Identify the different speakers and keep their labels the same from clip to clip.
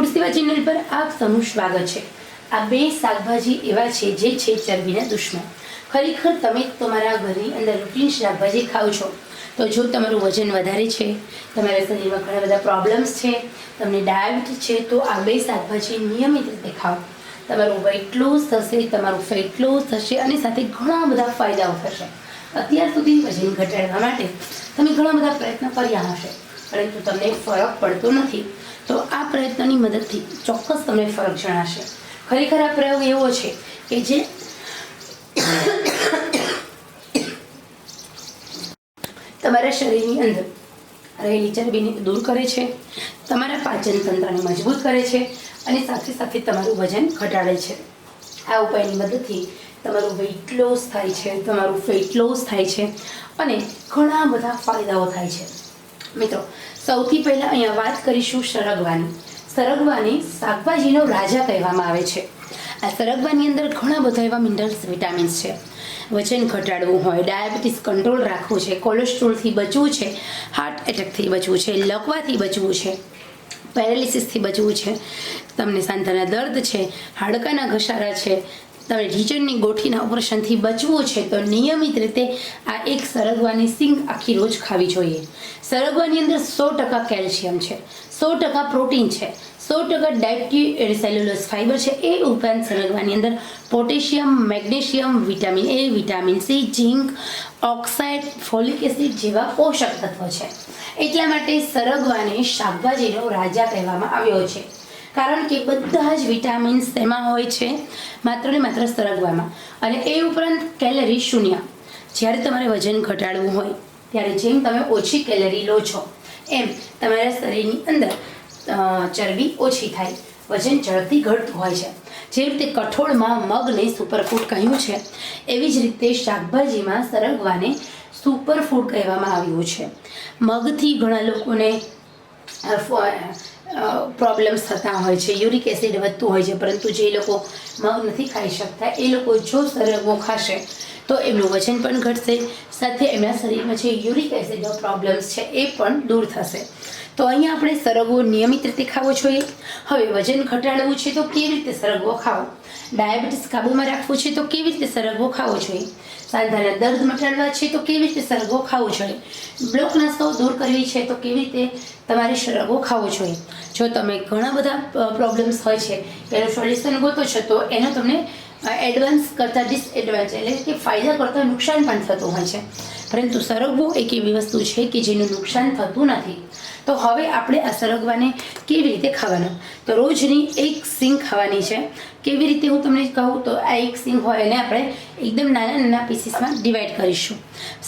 Speaker 1: Food સેવા channel પર આપ સૌનું સ્વાગત છે। આ બે શાકભાજી એવા છે જે છે ચરબીના દુશ્મન। ખરેખર તમે તમારા ઘરની અંદર રૂટીન શાકભાજી ખાઓ છો તો જો તમારું વજન વધારે છે, તમારા શરીરમાં ઘણા બધા પ્રોબ્લેમ્સ છે, તમને ડાયાબિટીસ છે, તો આ બે શાકભાજી નિયમિત રીતે ખાઓ। તમારું વેઇટ લોસ થશે, તમારું ફેટ લોસ થશે અને સાથે ઘણા બધા ફાયદાઓ થશે। અત્યાર સુધી વજન ઘટાડવા માટે તમે ઘણા બધા પ્રયત્નો કર્યા હશે, પરંતુ તમને ફરક પડતો નથી, તો આ પ્રયત્નોની મદદથી ચોક્કસ તમને ફરક જણાશે। ખરેખર આ પ્રયોગ એવો છે કે જે તમારા શરીરની અંદર રહેલી ચરબીને દૂર કરે છે, તમારા પાચન તંત્રને મજબૂત કરે છે અને સાથે સાથે તમારું વજન ઘટાડે છે। આ ઉપાયની મદદથી તમારું વેઇટ લોસ થાય છે, તમારું ફેટ લોસ થાય છે અને ઘણા બધા ફાયદાઓ થાય છે। મિત્રો, સૌથી પહેલાં અહીંયા વાત કરીશું સરગવાની। સરગવાને શાકભાજીનો રાજા કહેવામાં આવે છે। આ સરગવાની અંદર ઘણા બધા એવા મિનરલ્સ, વિટામિન્સ છે। વજન ઘટાડવું હોય, ડાયાબિટીસ કંટ્રોલ રાખવું છે, કોલેસ્ટ્રોલથી બચવું છે, હાર્ટ એટેકથી બચવું છે, લકવાથી બચવું છે, પેરાલિસિસથી બચવું છે, તમને સાંધાના દર્દ છે, હાડકાના ઘસારા છે, તમે ઢીચણની ગોઠીના ઓપરેશનથી બચવું છે, તો નિયમિત રીતે આ એક સરગવાની સિંગ આખી રોજ ખાવી જોઈએ। સરગવાની અંદર 100% કેલ્શિયમ છે, 100% પ્રોટીન છે, 100% ડાયટી સેલ્યુલોઝ ફાઇબર છે। એ ઉપરાંત સરગવાની અંદર potassium, magnesium, vitamin A, vitamin C, zinc, oxide, folic acid જેવા પોષક તત્વો છે। એટલા માટે સરગવાને શાકભાજીનો રાજા કહેવામાં આવ્યો છે, કારણ કે બધા જ વિટામિન્સ તેમાં હોય છે, માત્ર ને માત્ર સરગવામાં। અને એ ઉપરાંત કેલરી શૂન્ય। જ્યારે તમારે વજન ઘટાડવું હોય ત્યારે જેમ તમે ઓછી કેલરી લો છો એમ તમારા શરીરની અંદર ચરબી ઓછી થાય, વજન ઝડપથી ઘટતું હોય છે। જે રીતે કઠોળમાં મગને સુપરફૂડ કહ્યું છે, એવી જ રીતે શાકભાજીમાં સરગવાને સુપરફૂડ કહેવામાં આવ્યું છે। મગથી ઘણા લોકોને પ્રોબ્લેમ્સ થતા હોય છે, યુરિક એસિડ વધતું હોય છે, પરંતુ જે લોકો મગ નથી ખાઈ શકતા એ લોકો જો સરગવો ખાશે તો એમનું વજન પણ ઘટશે, સાથે એમના શરીરમાં જે યુરિક એસિડનો પ્રોબ્લેમ્સ છે એ પણ દૂર થશે। તો અહીંયા આપણે સરગવો નિયમિત રીતે ખાવો જોઈએ। હવે વજન ઘટાડવું છે તો કેવી રીતે સરગવો ખાવો, ડાયાબિટીસ કાબૂમાં રાખવું છે તો કેવી રીતે સરગવો ખાવો જોઈએ, સાંધાના દર્દ મટાડવા છે તો કેવી રીતે સરગવો ખાવો જોઈએ, બ્લોક નસો દૂર કરવી છે તો કેવી રીતે તમારે સરગવો ખાવો જોઈએ। જો તમે ઘણા બધા પ્રોબ્લેમ્સ હોય છે એનું સોલ્યુશન ગોતો છો તો એનો તમને એડવાન્સ કરતાં ડિસએડવાન્સ એટલે કે ફાયદા કરતાં નુકસાન પણ થતું હોય છે, પરંતુ સરગવો એક એવી વસ્તુ છે કે જેનું નુકસાન થતું નથી। તો હવે આપણે આ સરગવાને કેવી રીતે ખાવાનો, તો રોજની એક સિંગ ખાવાની છે। કેવી રીતે હું તમને કહું તો આ એક સિંગ હોય એને આપણે એકદમ નાના નાના પીસીસમાં ડિવાઈડ કરીશું।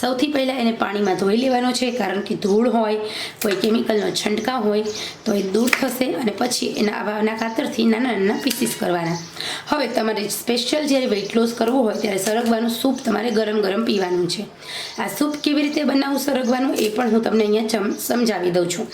Speaker 1: સૌથી પહેલાં એને પાણીમાં ધોઈ લેવાનો છે, કારણ કે ધૂળ હોય, કોઈ કેમિકલનો છંટકાવ હોય તો એ દૂર થશે, અને પછી એના આવા કાતરથી નાના નાના પીસીસ કરવાના। હવે તમારે સ્પેશિયલ જ્યારે વેઇટ લોસ કરવું હોય ત્યારે સરગવાનું સૂપ તમારે ગરમ ગરમ પીવાનું છે। આ સૂપ કેવી રીતે બનાવવું સરગવાનું એ પણ હું તમને અહીંયા સમજાવી દઉં છું।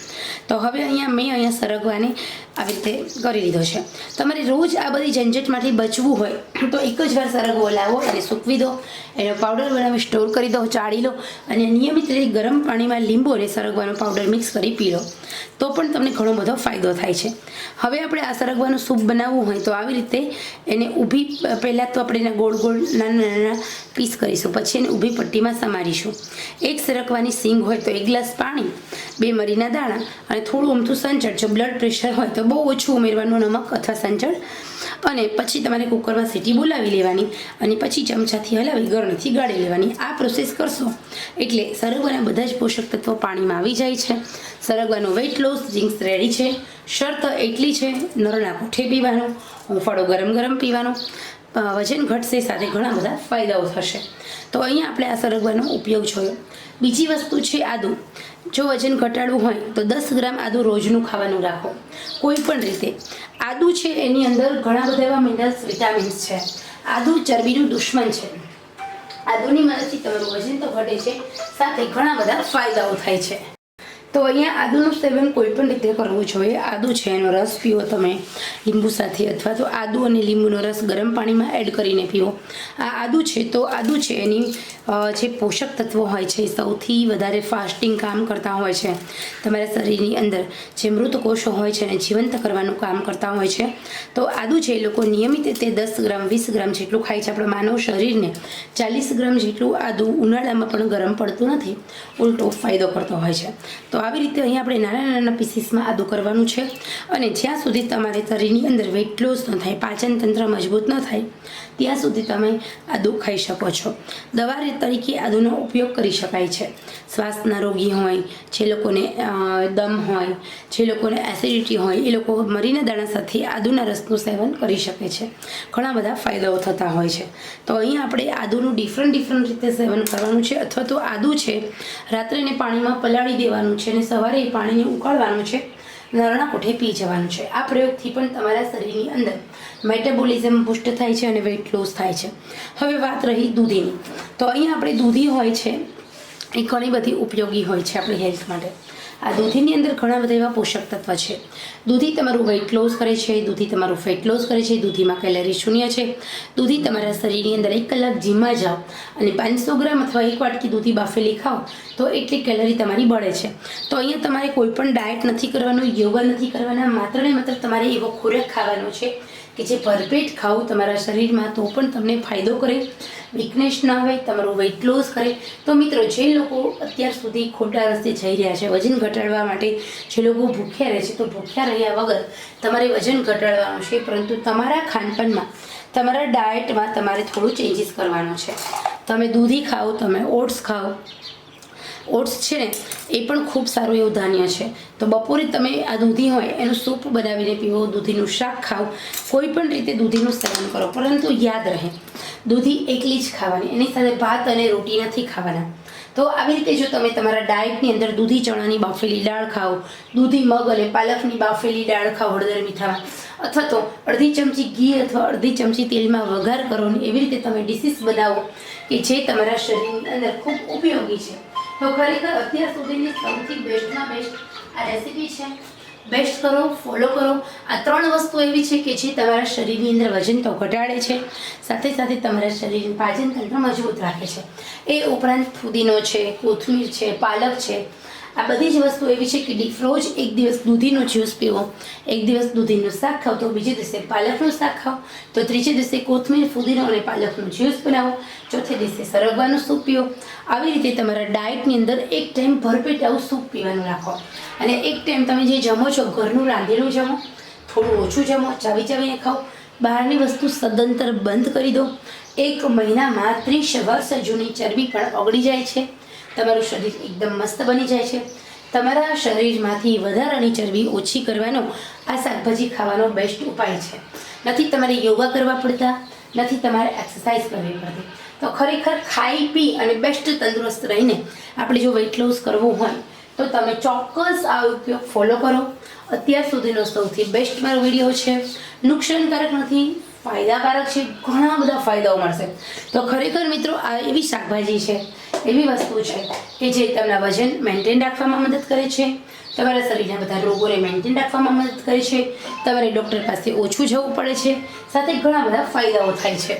Speaker 1: તો હવે મેં સરગવાને આવી રીતે કરી લીધો છે। તમારે રોજ આ બધી ઝંઝટમાંથી બચવું હોય તો એક જ વાર સરગવો લાવો અને સૂકવી દો, એનો પાવડર બનાવી સ્ટોર કરી દો, ચાળી લો અને નિયમિત રીતે ગરમ પાણીમાં લીંબુ અને સરગવાનો પાવડર મિક્સ કરી પી લો, તો પણ તમને ઘણો બધો ફાયદો થાય છે। હવે આપણે આ સરગવાનું સૂપ બનાવવું હોય તો આવી રીતે એને ઊભી, પહેલાં તો આપણે એના ગોળ ગોળ નાના નાના પીસ કરીશું, પછી એને ઊભી પટ્ટીમાં સમારીશું। એક સરગવાની સિંગ હોય તો 1 ગ્લાસ પાણી, 2 મરીના દાણા અને થોડું અમથું સંચળ, જો બ્લડ પ્રેશર હોય તો બહુ ઓછું ઉમેરવાનું નમક અથવા સંચળ, અને પછી તમારે કુકરમાં સીટી બોલાવી લેવાની અને પછી ચમચાથી હલાવી ગરણીથી ગાળી લેવાની। આ પ્રોસેસ કરશો એટલે સરગવાના બધા જ પોષક તત્વો પાણીમાં આવી જાય છે। સરગવાનો વેઇટ લોસ ડ્રિંક્સ રેડી છે। શરત એટલી છે, નરના કોઠે પીવાનું, હુંફાળો ગરમ ગરમ પીવાનો, વજન ઘટશે, સાથે ઘણા બધા ફાયદાઓ થશે। તો અહીંયા આપણે આ સરગવાનો ઉપયોગ જોયો। બીજી વસ્તુ છે આદુ। જો વજન ઘટાડવું હોય તો 10 ગ્રામ આદુ રોજનું ખાવાનું રાખો, કોઈ પણ રીતે। આદુ છે એની અંદર ઘણા બધા એવા મિનરલ્સ, વિટામિન્સ છે। આદુ ચરબીનું દુશ્મન છે। આદુની મદદથી તમારું વજન તો ઘટે છે, સાથે ઘણા બધા ફાયદાઓ થાય છે। તો અહીંયા આદુનું સેવન કોઈ પણ રીતે કરવું જોઈએ. આદુ છે એનો રસ પીવો તમે લીંબુ સાથે, અથવા તો આદુ અને લીંબુનો રસ ગરમ પાણીમાં એડ કરીને પીવો. આ આદુ છે તો આદુ છે એની જે પોષક તત્વો હોય છે એ સૌથી વધારે ફાસ્ટિંગ કામ કરતા હોય છે. તમારા શરીરની અંદર જે મૃત કોષો હોય છે એને જીવંત કરવાનું કામ કરતા હોય છે. તો આદુ છે એ લોકો નિયમિત રીતે 10 ગ્રામ 20 ગ્રામ જેટલું ખાય છે. આપણા માનવ શરીરને 40 ગ્રામ જેટલું આદુ ઉનાળામાં પણ ગરમ પડતું નથી, ઉલટો ફાયદો કરતો હોય છે. તો આવી રીતે અહીં આપણે નાના નાના પીસીસમાં આદુ કરવાનું છે. અને જ્યાં સુધી તમારે શરીરની અંદર વેઇટ લોસ ન થાય, પાચન તંત્ર મજબૂત ન થાય, ત્યાં સુધી તમે આદુ ખાઈ શકો છો. દવા તરીકે આદુનો ઉપયોગ કરી શકાય છે. શ્વાસના રોગી હોય, જે લોકોને દમ હોય, જે લોકોને એસિડિટી હોય, એ લોકો મરીના દાણા સાથે આદુના રસનું સેવન કરી શકે છે. ઘણા બધા ફાયદાઓ થતા હોય છે. તો અહીં આપણે આદુનું ડિફરન્ટ રીતે સેવન કરવાનું છે. અથવા તો આદુ છે રાત્રે એને પાણીમાં પલાળી દેવાનું છે અને સવારે એ પાણીને ઉકાળવાનું છે, નરણા કોઠે પી જવાનું છે. આ પ્રયોગથી પણ તમારા શરીરની અંદર મેટાબોલિઝમ બુસ્ટ થાય છે અને વેઇટ લોસ થાય છે. હવે વાત રહી દૂધીની. તો અહીં આપણે દૂધી હોય છે એ ઘણી બધી ઉપયોગી હોય છે આપણી હેલ્થ માટે. આ દૂધીની અંદર ઘણા બધા એવા પોષક તત્વ છે. દૂધી તમારું વેઇટ લોસ કરે છે, દૂધી તમારું ફેટ લોસ કરે છે, દૂધીમાં કેલરી શૂન્ય છે. દૂધી તમારા શરીરની અંદર 1 કલાક જીમમાં જાઓ અને 500 ગ્રામ અથવા 1 વાટકી દૂધી બાફેલી ખાઓ તો એટલી કેલરી તમારી બળે છે. તો અહીંયા તમારે કોઈ પણ ડાયટ નથી કરવાનું, યોગા નથી કરવાના, માત્ર ને માત્ર તમારે એવો ખોરાક ખાવાનો છે કે જે ભરપેટ ખાવું તમારા શરીરમાં તો પણ તમને ફાયદો કરે, વીકનેસ ના આવે, તમારું વેઇટ લોસ કરે. તો મિત્રો, જે લોકો અત્યાર સુધી ખોટા રસ્તે જઈ રહ્યા છે વજન ઘટાડવા માટે, જે લોકો ભૂખ્યા રહે છે, તો ભૂખ્યા રહ્યા વગર તમારે વજન ઘટાડવાનું છે. પરંતુ તમારા ખાનપાનમાં, તમારા ડાયટમાં તમારે થોડું ચેન્જીસ કરવાનું છે. તમે દૂધી ખાઓ, તમે ઓટ્સ ખાઓ. ઓટ્સ છે ને એ પણ ખૂબ સારું એવું ધાન્ય છે. તો બપોરે તમે આ દૂધી હોય એનું સૂપ બનાવીને પીવો, દૂધીનું શાક ખાઓ, કોઈ પણ રીતે દૂધીનું સેવન કરો. પરંતુ યાદ રહે, દૂધી એકલી જ ખાવાની, એની સાથે ભાત અને રોટી નથી ખાવાના. તો આવી રીતે જો તમે તમારા ડાયટની અંદર દૂધી ચણાની બાફેલી દાળ ખાઓ, દૂધી મગ અને પાલકની બાફેલી દાળ ખાઓ હળદર મીઠામાં, અથવા તો અડધી ચમચી ઘી અથવા અડધી ચમચી તેલમાં વઘાર કરો ને એવી રીતે તમે ડિશિસ બનાવો કે જે તમારા શરીરની અંદર ખૂબ ઉપયોગી છે. તો ખરેખર અત્યાર સુધીની સૌથી બેસ્ટમાં બેસ્ટ આ રેસીપી છે. બેસ્ટ કરો, ફોલો કરો. આ 3 વસ્તુ એવી છે કે જે તમારા શરીરની અંદર વજન તો ઘટાડે છે, સાથે સાથે તમારા શરીરનું પાચન તંત્ર મજબૂત રાખે છે. એ ઉપરાંત ફુદીનો છે, કોથમીર છે, પાલક છે, આ બધી જ વસ્તુ એવી છે કે રોજ એક દિવસ દૂધીનો જ્યુસ પીવો, એક દિવસ દૂધીનું શાક ખાઓ, તો બીજે દિવસે પાલકનું શાક ખાઓ, તો ત્રીજે દિવસે કોથમીર, ફુદીનો અને પાલકનું જ્યુસ બનાવો, ચોથે દિવસે સરગવાનું સૂપ પીવો. આવી રીતે તમારા ડાયટની અંદર એક ટાઈમ ભરપેટ આવું સૂપ પીવાનું રાખો. અને એક ટાઈમ તમે જે જમો છો ઘરનું રાંધેલું જમો, થોડું ઓછું જમો, ચાવીને ખાઓ. બહારની વસ્તુ સદંતર બંધ કરી દો. 1 મહિનામાં 30 વર્ષ જૂની ચરબી પણ ઓગળી જાય છે. તમારું શરીર એકદમ મસ્ત બની જાય છે. તમારા શરીરમાંથી વધારાની ચરબી ઓછી કરવાનો આ શાકભાજી ખાવાનો બેસ્ટ ઉપાય છે. નથી તમારે યોગા કરવા પડતા, નથી તમારે એક્સરસાઇઝ કરવી પડતી. તો ખરેખર ખાઈ પી અને બેસ્ટ તંદુરસ્ત રહીને આપણે જો વેઇટ લોસ કરવું હોય તો તમે ચોક્કસ આ ઉપયોગ ફોલો કરો. અત્યાર સુધીનો સૌથી બેસ્ટ મારો વિડીયો છે. નુકસાનકારક નથી, ફાયદાકારક છે. ઘણા બધા ફાયદાઓ મળશે. તો ખરેખર મિત્રો, આ એવી શાકભાજી છે, એવી વસ્તુ છે કે જે તમારા વજન મેન્ટેન રાખવામાં મદદ કરે છે, તમારા શરીરના બધા રોગોને મેન્ટેન રાખવામાં મદદ કરે છે, તમારે ડૉક્ટર પાસે ઓછું જવું પડે છે, સાથે ઘણા બધા ફાયદાઓ થાય છે.